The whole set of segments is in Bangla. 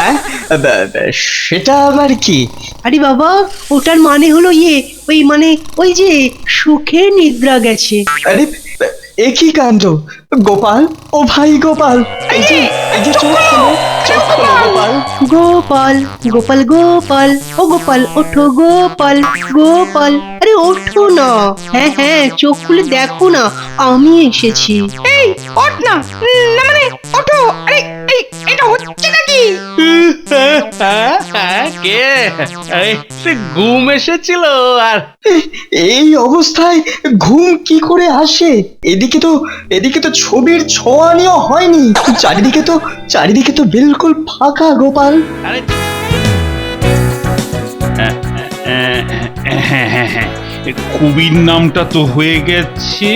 হ্যাঁ, সেটা আবার কি? আরে বাবা, ওটার মানে হলো ওই মানে ওই যে সুখে নিদ্রা গেছে। আরে এ কি কাণ্ড! গোপাল, ও ভাই গোপাল, এই যে চোখ খোলো, চোখ খোলো গোপাল। গোপাল গোপাল গোপাল, ও গোপাল ওঠো গোপাল গোপাল, আরে ওঠো না। হ্যাঁ হ্যাঁ, চোখ খুলে দেখো না, আমি এসেছি। এই ওঠ না, না মানে ওঠো। আরে এই এটা হচ্ছে নাকি? কে? আরে সে ঘুম এসেছিল আর এই অবস্থায় ঘুম কি করে আসে? এদিকে তো ছবির ছোঁয়া নেওয়া হয়নি। চারিদিকে তো বিলকুল ফাঁকা গোপাল। আরে হ্যাঁ, কবির নামটা তো হয়ে গেছে।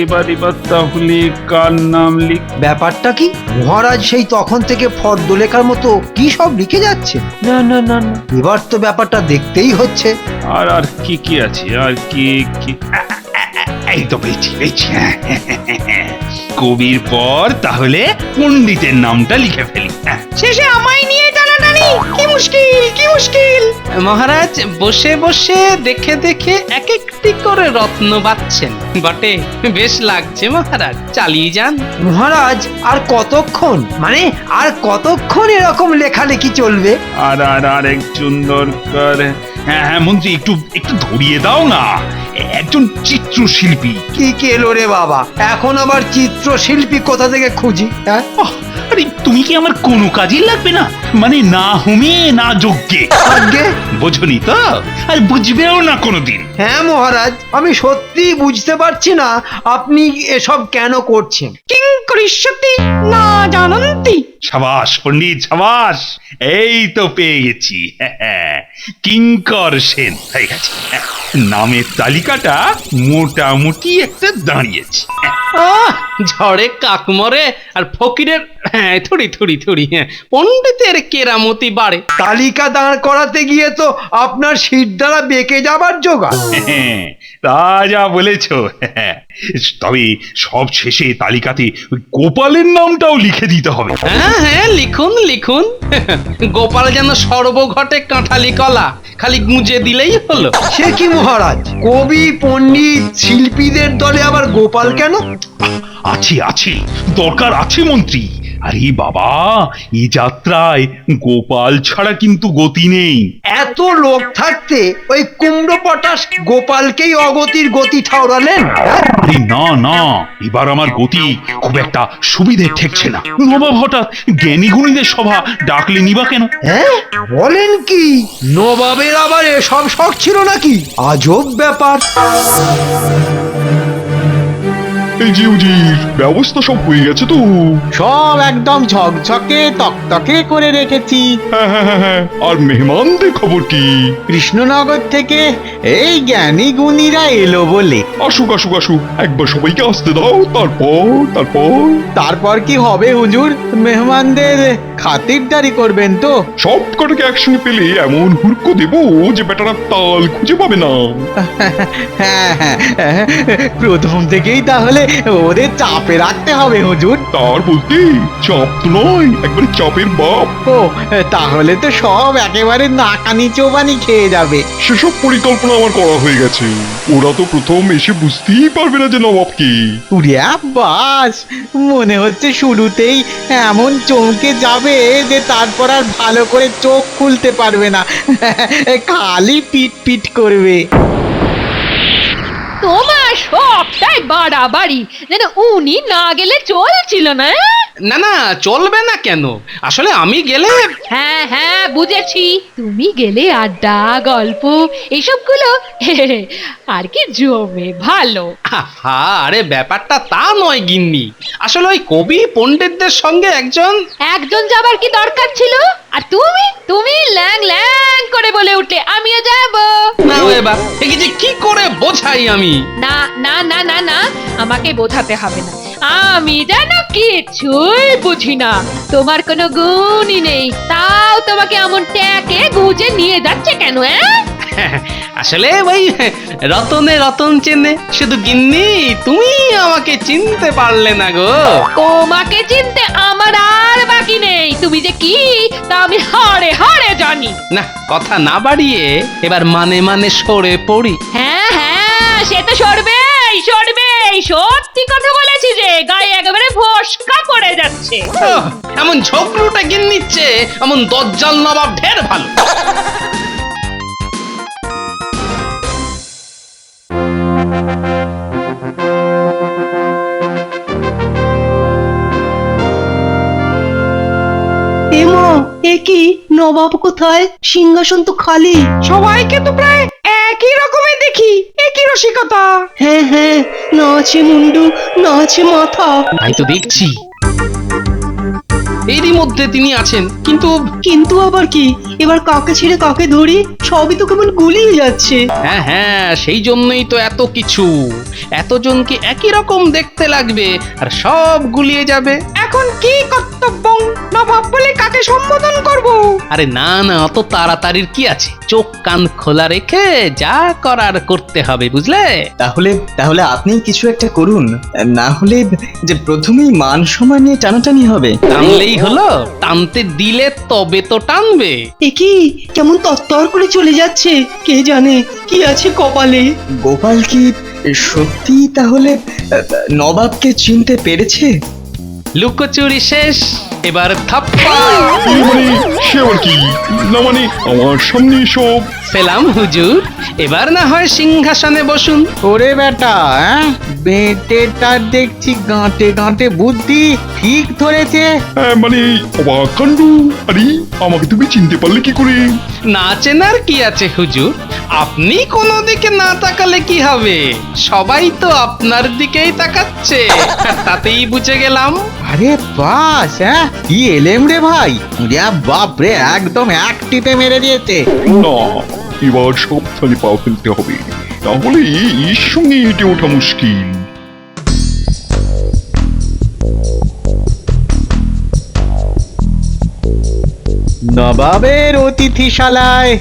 এবার তাহলে কার নাম লিখ? ব্যাপারটা কি মহারাজ সেই তখন থেকে ফর্দ লেখার মতো কি সব লিখে যাচ্ছে? না না না না, এবার তো ব্যাপারটা দেখতেই হচ্ছে। আর কি আছে? আর কি এই তো পেয়েছি। কবির পর তাহলে পণ্ডিতের নামটা লিখে ফেলি। শেষে আমায় নিয়ে টানাটানি, কি মুশকিল কি মুশকিল। মহারাজ বসে বসে দেখে দেখে এক একটি করে রত্ন বাঁচছেন বটে। বেশ লাগছে মহারাজ, চালিয়ে যান। মহারাজ আর কতক্ষণ, মানে আর কতক্ষণ এরকম লেখালেখি চলবে? আর একজন দরকার। হ্যাঁ মন্ত্রী, একটু ধরিয়ে দাও না, একজন চিত্রশিল্পী। কি কেলো রে বাবা, এখন আবার চিত্রশিল্পী কোথা থেকে খুঁজি? হ্যাঁ, আরে তুমি কি আমার কোনো কাজই লাগবে না? মানে না হোমে না যজ্ঞে। আজ্ঞে, বোঝনি তো, আর বুঝবেও না কোনোদিন। হ্যাঁ মহারাজ, আমি সত্যি বুঝতে পারছি না আপনি এসব কেন করছেন। কিং করিষ্যতি না জানন্তি। সাবাস পণ্ডিত, সাবাস। এই তো পেয়ে গেছি। কিঙ্কর সেন হয়ে গেছে। নামের তালিকাটা মোটামুটি একটা দাঁড়িয়েছে। ঝড়ে কাকমরে আর ফকিরের থুড়ি পণ্ডিতের কেরামতি বাড়ে। তালিকা দাঁড় করাতে গিয়ে তো আপনার শির দ্বারা বেঁকে যাবার জোগাড়। তা যা বলেছ। তবে সব শেষে তালিকাতে গোপালের নামটাও লিখে দিতে হবে। হ্যাঁ লিখুন। গোপাল যেন সর্বঘটে কাঁঠালি কলা, খালি গুঁজে দিলেই হলো। সে কি মহারাজ, কবি পণ্ডিত শিল্পীদের দলে আবার গোপাল কেন? আছে দরকার আছে মন্ত্রী। আরে বাবা, এই যাত্রায় গোপাল ছাড়া কিন্তু গতি নেই। এত লোক থাকতে ওই কুমড়ো পটাশ গোপালকেই অগতির গতি ঠাউরালেন? আরে না, এবার আমার গতি খুব একটা সুবিধে ঠেকছে না। নবাব হঠাৎ জ্ঞানী গুণীদের সভা ডাকলে নিবা কেন? হ্যাঁ, বলেন কি? নবাবের আবার এসব শখ ছিল নাকি? আজব ব্যাপার। এই জি ব্যবস্থা সব হয়ে গেছে তো? সব একদম ঝকঝকে তকতকে করে রেখেছি। হ্যাঁ। আর মেহমানদের খবর কি? কৃষ্ণনগর থেকে এই জ্ঞানী গুণীরা এলো বলে। আসুক একবার সবাইকে আসতে দাও, তারপর কি হবে হুজুর? মেহমানদের খাতিরদারি করবেন তো? সব কটাকে একসঙ্গে পেলে এমন হুড়কো দেবো যে বেটারা তাল খুঁজে পাবে না। হ্যাঁ, প্রথম থেকেই তাহলে ওদের চাপে রাখতে হবে হুজুর। তার বলতে চাপ তো নয়, একবারে চাপের বাপ। ও, তাহলে তো সব একেবারে নাকানি চোবানি খেয়ে যাবে। সেসব পরিকল্পনা আমার করা হয়ে গেছে। ওরা তো প্রথম এসে বুঝতেই পারবে না যে নবাব কি। উরে বাস, মনে হচ্ছে শুরুতেই এমন চমকে যাবে যে তারপর আর ভালো করে চোখ খুলতে পারবে না, খালি পিট করবে। তোমার সবটাই বাড়াবাড়ি, যেন উনি না গেলে চলছিল না। না চলবে না কেন? আসলে আমি গেলে। হ্যাঁ বুঝেছি, তুমি গেলে আড্ডা গল্প এসবগুলো আর কি জমে ভালো। আরে ব্যাপারটা তা নয় গিন্নি, আসলে ওই কবি পণ্ডিতদের সঙ্গে একজন যাবার কি দরকার ছিল? আর তুমি ল্যাং করে বলে উঠলে আমিও যাব। না এবার একে যে কি করে বোঝাই আমি? না, আমাকে বোঝাতে হবে না। আমি যেন কিছুই বুঝি না, তোমার কোনো গুণই নেই, তাও তোমাকে এমন ট্যাকে গুজে নিয়ে যাচ্ছে কেন? আসলে ওই রতনে রতন চেনে, শুধু গিন্নি তুমি আমাকে চিনতে পারলে না গো। তোমাকে চিনতে আমার আর বাকি নেই, তুমি যে কি তা আমি হাড়ে হাড়ে জানি। না কথা না বাড়িয়ে এবার মানে মানে সরে পড়ি। হ্যাঁ হ্যাঁ, সে তো সরবেই সরবেই, সত্যি কথা বলেছি যে গায়ে একেবারে ফসকা পড়ে যাচ্ছে। ওহ, এমন ঝগড়ুটা গিন নিচ্ছে, এমন দজ্জাল নবাব ঢের ভালো। এমা, এ কি নবাব কোথায়? সিংহাসন তো খালি। সবাইকে তো প্রায় একই রকমের দেখি, একই রসিকতা। হ্যাঁ হ্যাঁ, না আছে মুন্ডু, না আছে মাথা। তাই তো দেখছি। এরই মধ্যে তিনি আছেন, কিন্তু কিন্তু আবার কি? এবার কাকে ছেড়ে কাকে ধরি? সবই তো কেমন গুলিয়ে যাচ্ছে। হ্যাঁ হ্যাঁ, সেই জন্যই তো এত কিছু। এতজনকে একই রকম দেখতে লাগবে আর সব গুলিয়ে যাবে। এখন কি কর্তব্য? নবাব বলে কাকে সম্বোধন করব? আরে না না, অত তাড়াতাড়ির কি আছে? চোখ কান খোলা রেখে যা করার করতে হবে, বুঝলে? তাহলে তাহলে আপনি কিছু একটা করুন, না হলে যে প্রথমেই মান সম্মান নিয়ে টানাটানি হবে। টানলেই হলো, টানতে দিলে তবে তো টানবে। এ কি কেমন তত্তর করে চলে যাচ্ছে? কে জানে কি আছে কপালে। গোপাল কি সত্যি তাহলে নবাবকে চিনতে পেরেছে? লুকোচুরি শেষ, এবার থাপ্পা। মানে সে আবার কি? না মানে আমার সামনে সব সেলাম হুজুর, এবার না হয় সিংহাসনে বসুন। ওরে বেটা, বেটেটার দেখছি গাঁটে গাঁটে বুদ্ধি, ঠিক ধরেছে। মানে অবাক কাণ্ড। আরে আমাকে তুমি চিনতে পারলে কি করে? না চেনার কি আছে হুজুর, আপনি কোনো দিকে না তাকালে কি হবে? সবাই তো আপনার দিকেই তাকাচ্ছে, তাতেই বুঝে গেলাম। আরে বাস, কি এলেম রে ভাই! ওরে বাপ রে, একদম এক টিপে মেরে দিয়েছে। না, এবার সাবধানে পা ফেলতে হবে, তাহলে এর সঙ্গে হেঁটে ওঠা মুশকিল। নবাবের অতিথিশালায়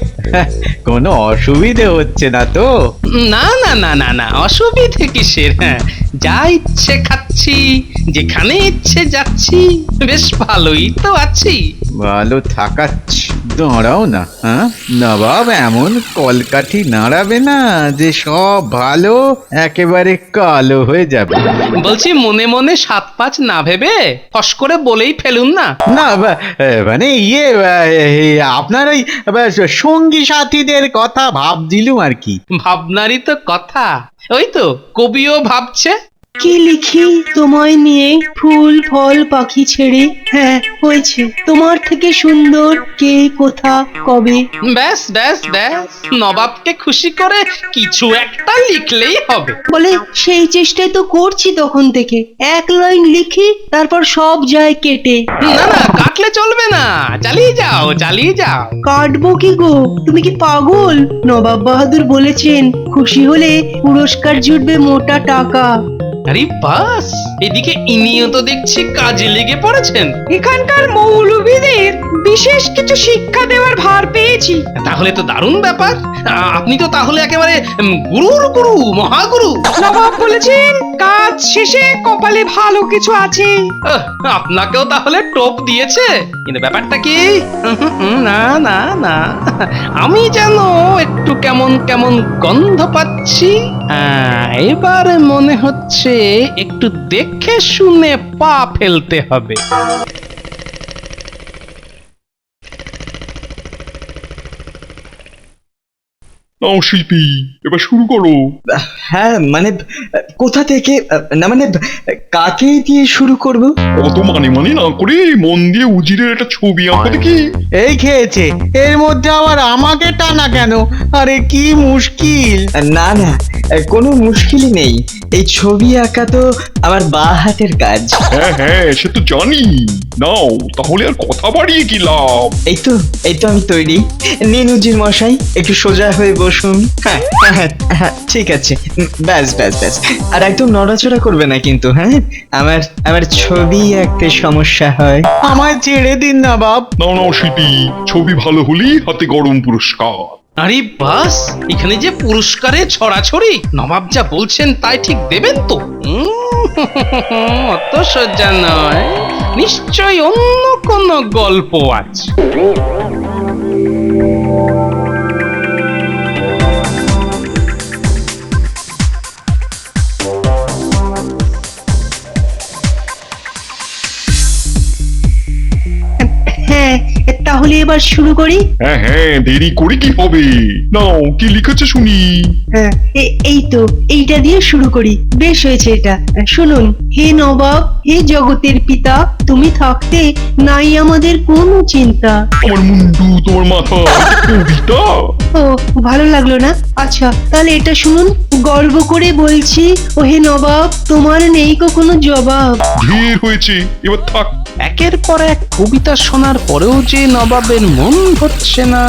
কোনো অসুবিধে হচ্ছে না তো? না না না না না, অসুবিধে কিসের? হ্যাঁ, যা ইচ্ছে খাচ্ছি, যেখানে ইচ্ছে যাচ্ছি, বেশ ভালোই তো আছি। ভালো থাকাচ্ছি, দাঁড়াও না। নবাব এমন কলকাঠি নাড়াবে না যে সব ভালো একেবারে কালো হয়ে যাবে। বলছি মনে মনে 7-5 না ভেবে ফস করে বলেই ফেলুন না। না মানে আপনার ওই সঙ্গী সাথীদের কথা ভাবছিলুম আর কি। ভাবনারই তো কথা, ওই তো কবিও ভাবছে। কি লিখি তোমায় নিয়ে, ফুল ফল পাখি ছেড়ে। হ্যাঁ হয়েছে, তোমার থেকে সুন্দর কে কোথা কবে। ব্যাস ব্যাস ব্যাস, নবাবকে খুশি করে কিছু একটা লিখলেই হবে। বলে সেই চেষ্টাই তো করছি তখন থেকে। এক লাইন লিখি, তারপর সব যায় কেটে। না না, কাটলে চলবে না, চালিয়ে যাও চালিয়ে যাও। কাটবো কি গো? তুমি কি পাগল? নবাব বাহাদুর বলেছেন খুশি হলে পুরস্কার জুটবে মোটা টাকা। আরে বাস, এদিকে ইনিও তো দেখছি কাজে লেগে পড়েছেন। এখানকার মৌলবীদের বিশেষ কিছু শিক্ষা দেওয়ার ভার পেয়েছি। তাহলে তো দারুণ ব্যাপার। আপনি তো তাহলে একেবারে গুরুর গুরু, মহাগুরু। নবাব বলেছেন কাজ শেষে কপালে ভালো কিছু আছে। আপনাকেও তাহলে টোপ দিয়েছে, কিন্তু ব্যাপারটা কি? না না না, আমি যেন একটু কেমন কেমন গন্ধ পাচ্ছি। এবার মনে হচ্ছে একটু দেখে শুনে পা ফেলতে হবে। নাও শিল্পী, এবার শুরু করো। হ্যাঁ মানে কোথা থেকে, না মানে কাকে দিয়ে শুরু করব? অত মানে মানে না করে মন দিয়ে উজিরের একটা ছবি আঁকো দেখি। এই খেয়েছে, এর মধ্যে আবার আমাকে টানা কেন? আরে কি মুশকিল! না না, কোনো মুশকিলই নেই। এই ছবি আঁকা তো আমার বাঁ হাতের কাজ। হ্যাঁ হ্যাঁ, সে তো জানি। নাও তাহলে আর কথা বাড়িয়ে কি লাভ? এই তো আমি তৈরি। নিন উজির মশাই, একটু সোজা হয়ে বসুন। হ্যাঁ হ্যাঁ হ্যাঁ, ঠিক আছে। ব্যাস ব্যাস ব্যাস, আর একদম নড়াচড়া করবে না কিন্তু। হ্যাঁ, আমার ছবি আঁকতে সমস্যা হয়। আমায় ছেড়ে দিন না বাপ। নাও নাও শিল্পী, ছবি ভালো হলেই হাতে গরম পুরস্কার। আরে বাস, এখানে যে পুরস্কারে ছড়াছড়ি, নবাব যা বলছেন তাই ঠিক দেবেন তো? অত সোজা নয়, নিশ্চয়ই অন্য কোনো গল্প আছে। হ্যাঁ, তাহলে এবার শুরু করি। হ্যাঁ হ্যাঁ, দেরি করে কি হবে? নাও, কি লিখেছে শুনি। হ্যাঁ, এই তো এইটা দিয়ে শুরু করি। বেশ হয়েছে এটা। শুনুন, হে নবাব, হে জগতের পিতা, তুমি থাকতে নাই আমাদের কোনো চিন্তা। আমার মুন্ডু, তোমার মাথা, কবিতা। ও, ভালো লাগলো না? আচ্ছা, তাহলে এটা শুনুন। গর্ব করে বলছি, ও হে নবাব, তোমার নেই কোনো জবাব। ঢের হয়েছে, এবার থাক। একের পর এক কবিতা শোনার পরেও যে নবাবের মন হচ্ছে না।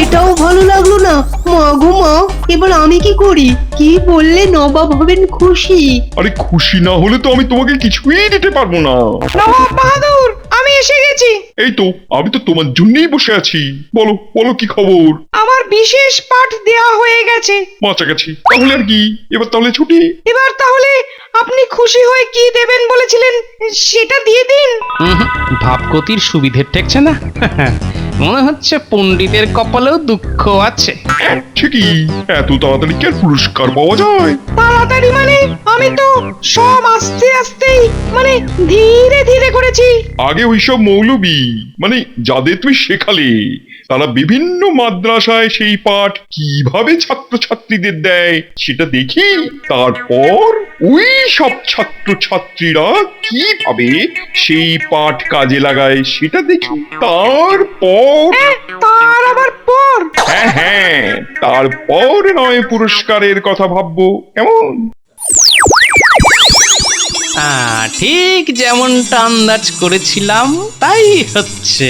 এটাও ভালো লাগলো না। মা গো মা, এবার আমি কি করি? কি বললে নবাব হবেন খুশি? আরে খুশি না হলে তো আমি তোমাকে কিছুই দিতে পারবো না। নবাব বাহাদুর, আমি এসে গেছি। এই তো, আমি তো তোমার জন্যই বসে আছি। বলো বলো, কি খবর? আমার বিশেষ পাঠ দেয়া হয়ে গেছে। কাছাকাছি, তাহলে আর কি, এবার তাহলে ছুটি। এবার তাহলে আপনি খুশি হয়ে কি দেবেন বলেছিলেন সেটা দিয়ে দিন। ভাবগতির সুবিধে ঠেকছে না। মনে হচ্ছে পণ্ডিতের কপালেও দুঃখ আছে। ঠিকই, এত তাড়াতাড়ি কি আর পুরস্কার পাওয়া যায়? তাড়াতাড়ি মানে আমি তো সব আস্তে আস্তেই, মানে ধীরে ধীরে করেছি। আগে ওইসব মৌলবি, মানে যাদের তুমি শেখালে, তারা বিভিন্ন মাদ্রাসায় সেই পাঠ কিভাবে ছাত্রছাত্রীদের দেয় সেটা দেখি। তারপর ওই সব ছাত্রছাত্রীরা কিভাবে সেই পাঠ কাজে লাগায় সেটা দেখি। তারপর তার আবার পর হ্যাঁ হ্যাঁ, তারপর নয় পুরস্কারের কথা ভাববো, কেমন? ঠিক যেমনটা আন্দাজ করেছিলাম তাই হচ্ছে।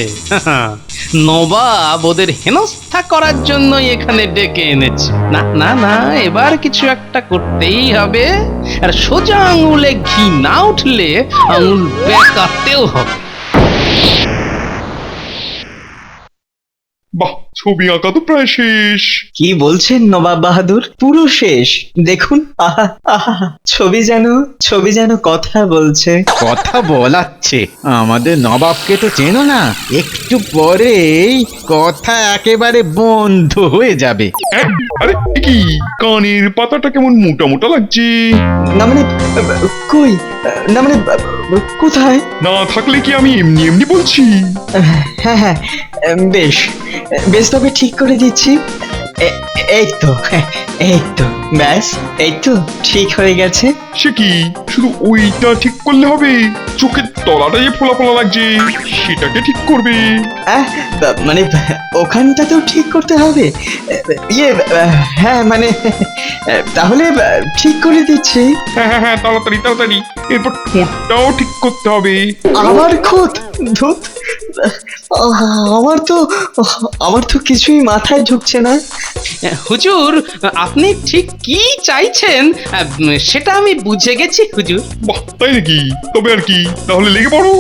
নবাব ওদের হেনস্থা করার জন্য এখানে ডেকে এনেছে। না না না, এবার কিছু একটা করতেই হবে। আর সোজা আঙুলে ঘি না উঠলে আঙুল বেঁকাতেও হবে। বাহ, ছবি আঁকা তো প্রায় শেষ। কি বলছেন নবাব বাহাদুর? পুরো শেষ। দেখুন, আহা আহা, ছবি যেন কথা বলছে। কথা বলাচ্ছে। আমাদের নবাবকে তো চেনো না, একটু পরেই কথা একেবারে বন্ধ হয়ে যাবে। হ্যাঁ, আরে এ কি, কানের পাতাটা কেমন মোটা মোটা লাগছে। না মানে, কই, না মানে, কোথায়? না থাকলে কি আমি এমনি এমনি বলছি? হ্যাঁ হ্যাঁ, বেশ বেশ, তবে ঠিক করে দিচ্ছি। এই তো, ব্যাস, এই তো ঠিক হয়ে গেছে। সে কি, শুধু ওইটা ঠিক করলে হবে? চোখের তলাটা যে ফোলা ফোলা লাগছে সেটাকে ঠিক করবে। মানে ওখানটাতেও ঠিক করতে হবে। ইয়ে, হ্যাঁ মানে, তাহলে ঠিক করে দিচ্ছি। হ্যাঁ হ্যাঁ হ্যাঁ, তাড়াতাড়ি তাড়াতাড়ি। এরপর ঠোঁটটাও ঠিক করতে হবে। আবার খুঁত, ধুত, আমার তো কিছুই মাথায় ঢুকছে না। হুজুর, আপনি ঠিক কি চাইছেন সেটা আমি বুঝে গেছি হুজুর। বাহ, তাই নাকি? তবে আর কি, তাহলে লেগে পড়ো।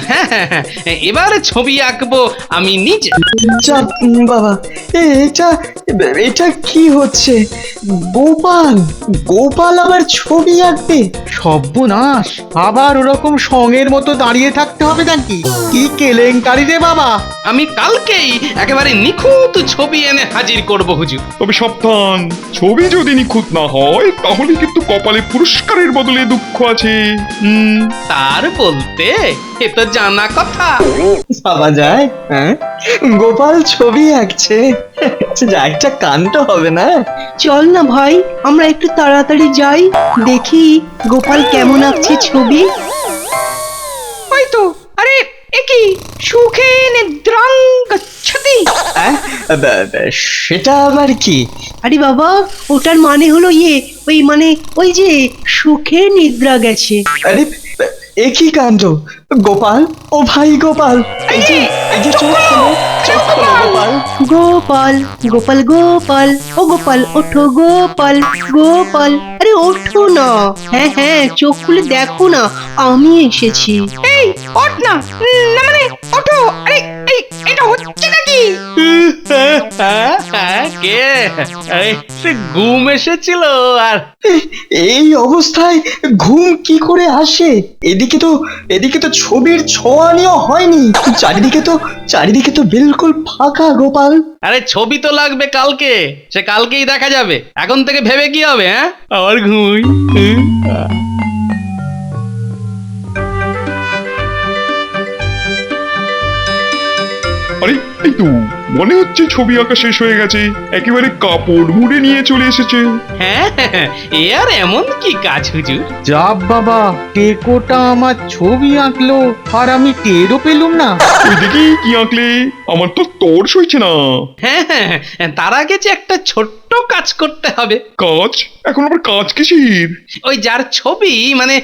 হ্যাঁ হ্যাঁ হ্যাঁ, এবার ছবি আঁকবো আমি নিজে। চাপ, বাবা, এটা কি হচ্ছে? গোপাল আবার ছবি আঁকবে? সর্বনাশ, আবার ওরকম সঙ্গের মতো দাঁড়িয়ে থাকতে হবে নাকি? কি কেলেঙ্কারি রে বাবা! আমি কালকেই একেবারে নিখুঁত ছবি এনে হাজির করব হুজুর। তবে সাবধান, ছবি যদি নিখুঁত না হয় তাহলে কিন্তু কপালে পুরস্কারের বদলে দুঃখ আছে। তার বলতে এ তো জানা কথা। ভাবা যায়? হ্যাঁ, গোপাল ছবি আঁকছে, যা একটা কাণ্ড হবে না? চল না ভাই, আমরা একটু তাড়াতাড়ি যাই, দেখি গোপাল কেমন আঁকছে ছবি। ওই তো, আরে এ কি, সুখে নিদ্রাং গচ্ছতি। সেটা আবার কি? আরে বাবা, ওটার মানে হলো ওই যে সুখে নিদ্রা গেছে। আরে, এ কি কাণ্ড! গোপাল, ও ভাই গোপাল, এই যে চোখ খোলো, গোপাল। গোপাল গোপাল গোপাল, ও গোপাল ওঠো গোপাল গোপাল, আরে ওঠো না। হ্যাঁ হ্যাঁ, চোখ খুলে দেখো না, আমি এসেছি। এই ওঠ না, না মানে ওঠো। আরে এটা হচ্ছে নাকি? আজকে একটু ঘুম এসেছিল আর এই অবস্থায় ঘুম কি করে আসে? এদিকে তো ছবির ছোঁয়ানিও হয়নি। চারিদিকে তো বিলকুল ফাঁকা গোপাল। আরে ছবি তো লাগবে কালকে, সে কালকেই দেখা যাবে। এখন থেকে ভেবে কি হবে? হ্যাঁ, আবার ঘুমোই। আরে এই তো মনে হচ্ছে ছবি আঁকা শেষ হয়ে গেছে, একেবারে কাপড় মুড়ে নিয়ে চলে এসেছে। হ্যাঁ, এ আর এমন কি কাজ হুজুর? যাব বাবা, টেকোটা আমার ছবি আঁকলো আর আমি টেরও পেলুম না। ওই দেখি কি আঁকলে, আমার তো তোর সইছে না। হ্যাঁ, তার আগে যে একটা ছোট্ট কাজ করতে হবে। কাজ? এখন আবার কাজ কিসের? ওই যার ছবি মানে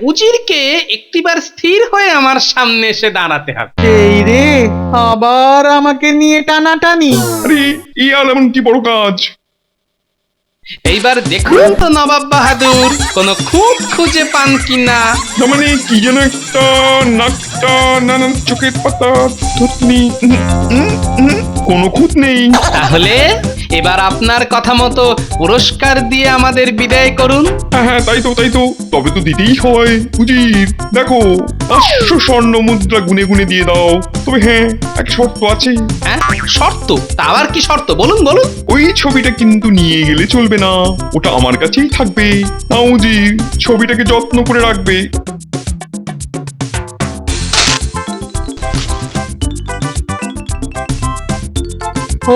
উজিরকে একটিবার স্থির হয়ে আমার সামনে এসে দাঁড়াতে হবে। এই রে, আবার আমাকে নিয়ে টানাটানি। আরে এই আর এমন কি বড় কাজ? এইবার দেখুন তো নবাব বাহাদুর কোনো খুঁত খুঁজে পান কিনা। না মানে কি যেন একটা নাকটা নানান চোখের পাতা থুতনি, কোনো খুঁত নেই। তাহলে এবার আপনার কথা মতো পুরস্কার দিয়ে আমাদের বিদায় করুন। হ্যাঁ তাই তো তবে তো দিতেই হয়। উজির দেখো 500 স্বর্ণ মুদ্রা গুনে গুনে দিয়ে দাও। তবে হ্যাঁ এক শর্ত আছে। হ্যাঁ, শর্ত? তা আবার কি শর্ত? বলুন। ওই ছবিটা কিন্তু নিয়ে গেলে চলবে না, ওটা আমার কাছেই থাকবে। না উজির, ছবিটাকে যত্ন করে রাখবে।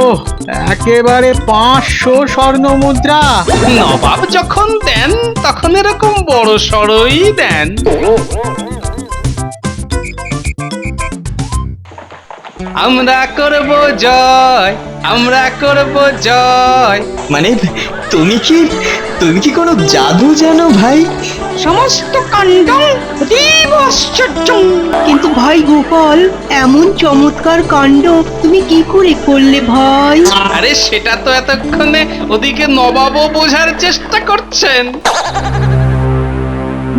ও, একেবারে 500 স্বর্ণ মুদ্রা। নবাব যখন দেন তখন এরকম বড় সড়ই দেন। আমরা করব জয়, আমরা করব জয়। মানে তুমি কি কোনো জাদু জানো ভাই? সমস্ত কাণ্ড অতীব আশ্চর্য। কিন্তু ভাই গোপাল, এমন চমৎকার কাণ্ড তুমি কি করে করলে ভাই? আরে সেটা তো এতক্ষণে ওদিকে নবাবও বোঝার চেষ্টা করছেন।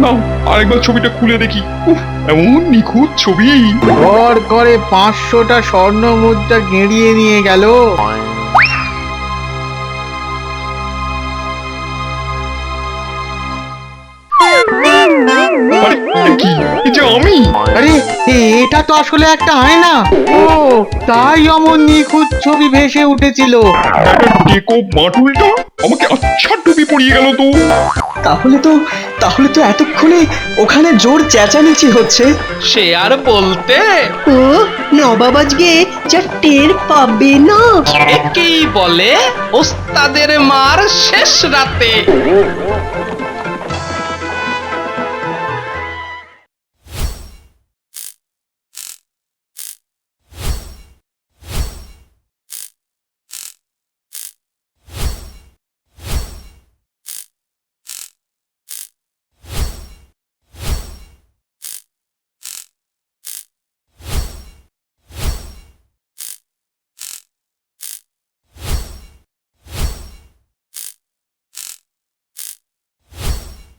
নাও আরেকবার ছবিটা খুলে দেখি। উফ, এমন নিখুঁত ছবি। ঘর করে 500টা স্বর্ণ মুদ্রা গেঁড়িয়ে নিয়ে গেল। আরে এ কি, এ যে আমি। আরে এটা তো আসলে একটা আয়না। ও, তাই অমন নিখুঁত ছবি ভেসে উঠেছিল। একটা টেকো বাটুলটা আমাকে আচ্ছা টুপি পরিয়ে গেল তো। তাহলে তো এতক্ষণে ওখানে জোর চেঁচামেচি হচ্ছে। সে আর বলতে, ও নবাব আজকে যা টের পাবে না। একেই বলে ওস্তাদের মার শেষ রাতে।